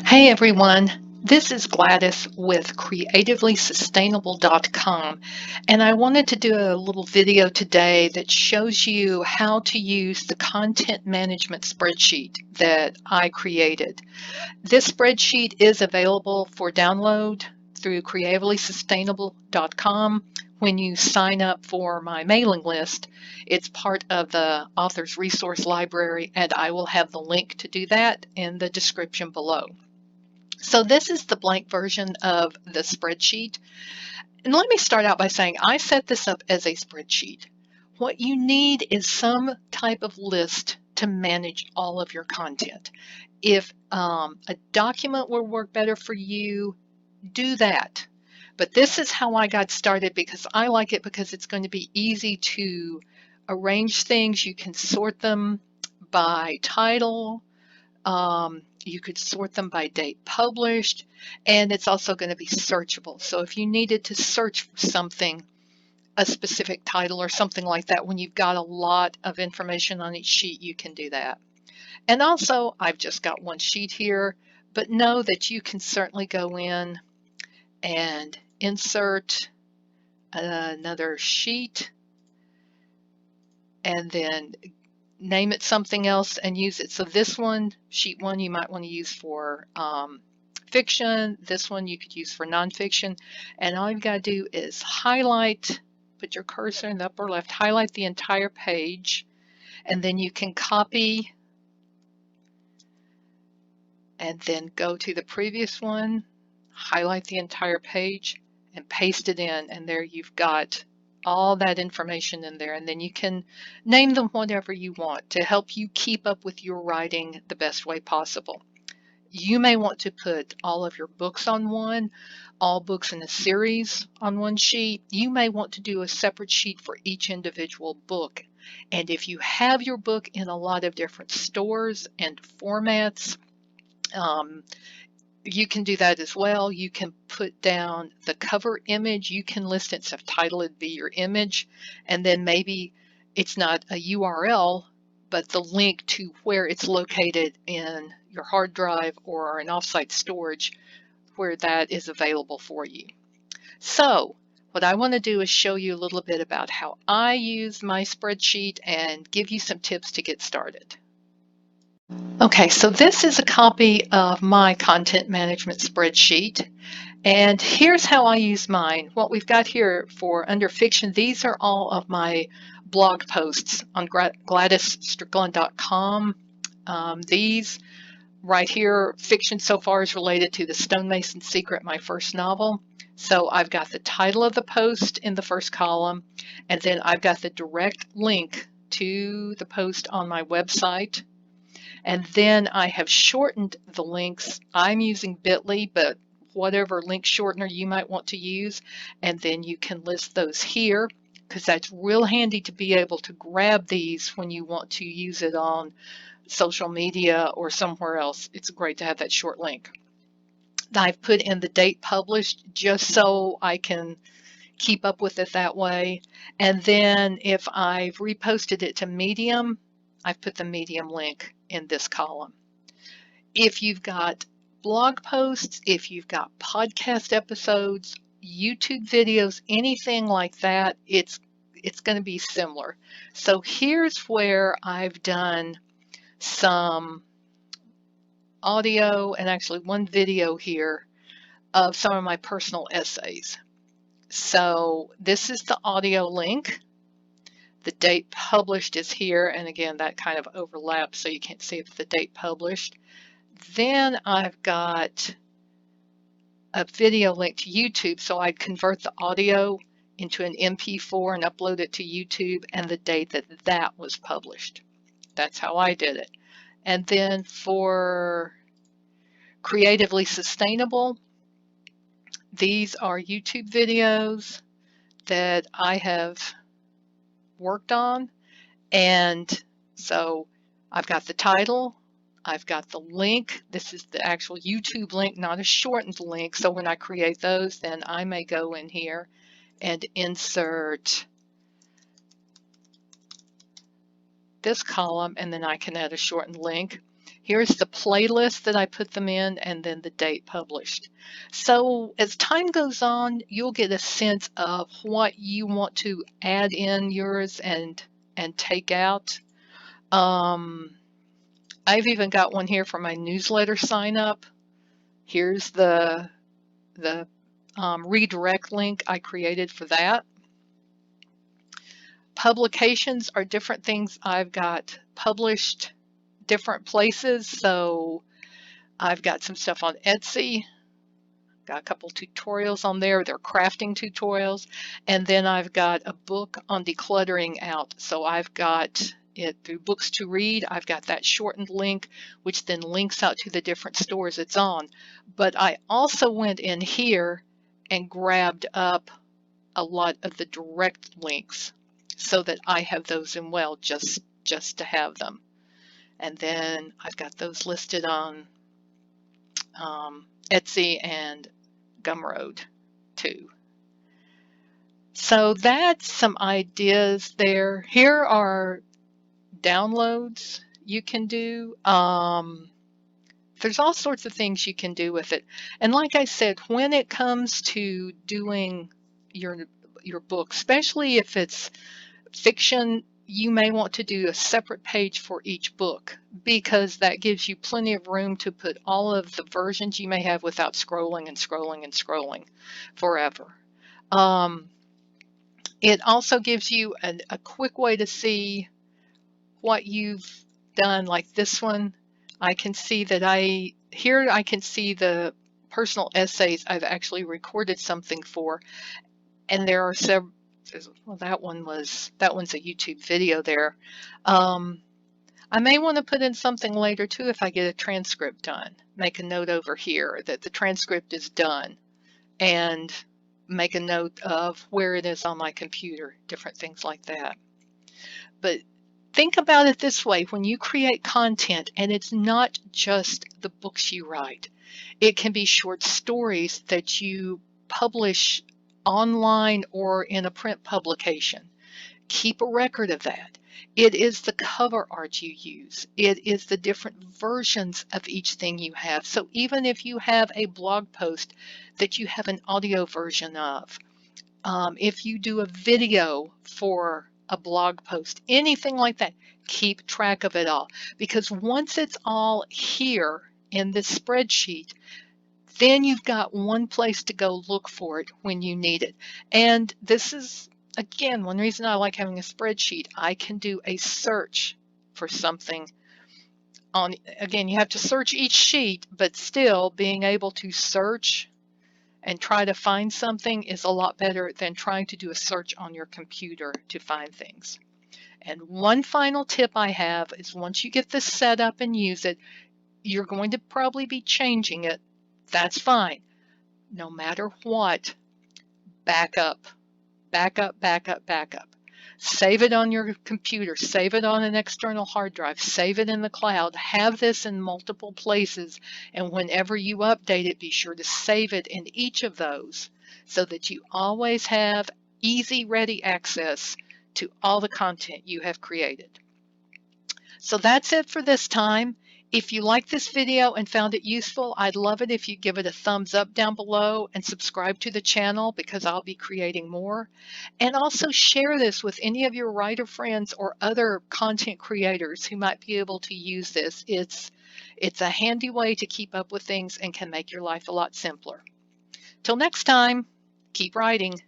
Hey everyone, this is Gladys with creativelysustainable.com, and I wanted to do a little video today that shows you how to use the content management spreadsheet that I created. This spreadsheet is available for download through creativelysustainable.com. When you sign up for my mailing list, it's part of the author's resource library, and I will have the link to do that in the description below. So this is the blank version of the spreadsheet. And let me start out by saying I set this up as a spreadsheet. What you need is some type of list to manage all of your content. If a document will work better for you, do that. But this is how I got started because I like it because it's going to be easy to arrange things. You can sort them by title. You could sort them by date published, and it's also going to be searchable. So if you needed to search for something, a specific title or something like that, when you've got a lot of information on each sheet, you can do that. And also, I've just got one sheet here, but know that you can certainly go in and insert another sheet and then name it something else and use it. So this one, sheet one, you might want to use for fiction. This one you could use for nonfiction. And all you've got to do is highlight, put your cursor in the upper left, highlight the entire page, and then you can copy and then go to the previous one, highlight the entire page, and paste it in. And there you've got all that information in there, and then you can name them whatever you want to help you keep up with your writing the best way possible. You may want to put all of your books on one, all books in a series on one sheet. You may want to do a separate sheet for each individual book. And if you have your book in a lot of different stores and formats, you can do that as well. You can put down the cover image. You can list it, so title it be your image, and then maybe it's not a URL, but the link to where it's located in your hard drive or an offsite storage where that is available for you. So what I want to do is show you a little bit about how I use my spreadsheet and give you some tips to get started. Okay, so this is a copy of my content management spreadsheet, and here's how I use mine. What we've got here for under fiction, these are all of my blog posts on GladysStrickland.com. These right here, fiction so far is related to The Stonemason Secret, my first novel. So I've got the title of the post in the first column, and then I've got the direct link to the post on my website. And then I have shortened the links. I'm using Bitly, but whatever link shortener you might want to use. And then you can list those here because that's real handy to be able to grab these when you want to use it on social media or somewhere else. It's great to have that short link. I've put in the date published just so I can keep up with it that way. And then if I've reposted it to Medium, I've put the Medium link in this column. If you've got blog posts, if you've got podcast episodes, YouTube videos, anything like that, it's going to be similar. So here's where I've done some audio and actually one video here of some of my personal essays. So this is the audio link. The date published is here, and again that kind of overlaps so you can't see if the date published. Then I've got a video link to YouTube, so I convert the audio into an MP4 and upload it to YouTube and the date that that was published. That's how I did it. And then for Creatively Sustainable, these are YouTube videos that I have worked on. And so I've got the title, I've got the link. This is the actual YouTube link, not a shortened link. So when I create those, then I may go in here and insert this column, and then I can add a shortened link. Here's the playlist that I put them in, and then the date published. So as time goes on, you'll get a sense of what you want to add in yours and take out. I've even got one here for my newsletter sign up. Here's the redirect link I created for that. Publications are different things I've got published different places. So I've got some stuff on Etsy, got a couple tutorials on there. They're crafting tutorials. And then I've got a book on decluttering out. So I've got it through Books to Read. I've got that shortened link, which then links out to the different stores it's on. But I also went in here and grabbed up a lot of the direct links so that I have those in well just to have them. And then I've got those listed on Etsy and Gumroad too. So that's some ideas there. Here are downloads you can do. There's all sorts of things you can do with it. And like I said, when it comes to doing your book, especially if it's fiction, you may want to do a separate page for each book because that gives you plenty of room to put all of the versions you may have without scrolling and scrolling and scrolling forever. It also gives you a quick way to see what you've done, like this one. I can see that I can see the personal essays I've actually recorded something for, and there are several. Well, that one's a YouTube video there. I may want to put in something later too if I get a transcript done. Make a note over here that the transcript is done and make a note of where it is on my computer, different things like that. But think about it this way, when you create content, and it's not just the books you write, it can be short stories that you publish online or in a print publication. Keep a record of that. It is the cover art you use. It is the different versions of each thing you have. So even if you have a blog post that you have an audio version of, if you do a video for a blog post, anything like that, keep track of it all. Because once it's all here in this spreadsheet, then you've got one place to go look for it when you need it. And this is, again, one reason I like having a spreadsheet. I can do a search for something on, again, you have to search each sheet, but still being able to search and try to find something is a lot better than trying to do a search on your computer to find things. And one final tip I have is once you get this set up and use it, you're going to probably be changing it. That's fine. No matter what, back up, back up, back up, back up. Save it on your computer, save it on an external hard drive, save it in the cloud, have this in multiple places, and whenever you update it, be sure to save it in each of those so that you always have easy, ready access to all the content you have created. So that's it for this time. If you liked this video and found it useful, I'd love it if you give it a thumbs up down below and subscribe to the channel because I'll be creating more. And also share this with any of your writer friends or other content creators who might be able to use this. It's a handy way to keep up with things and can make your life a lot simpler. Till next time, keep writing.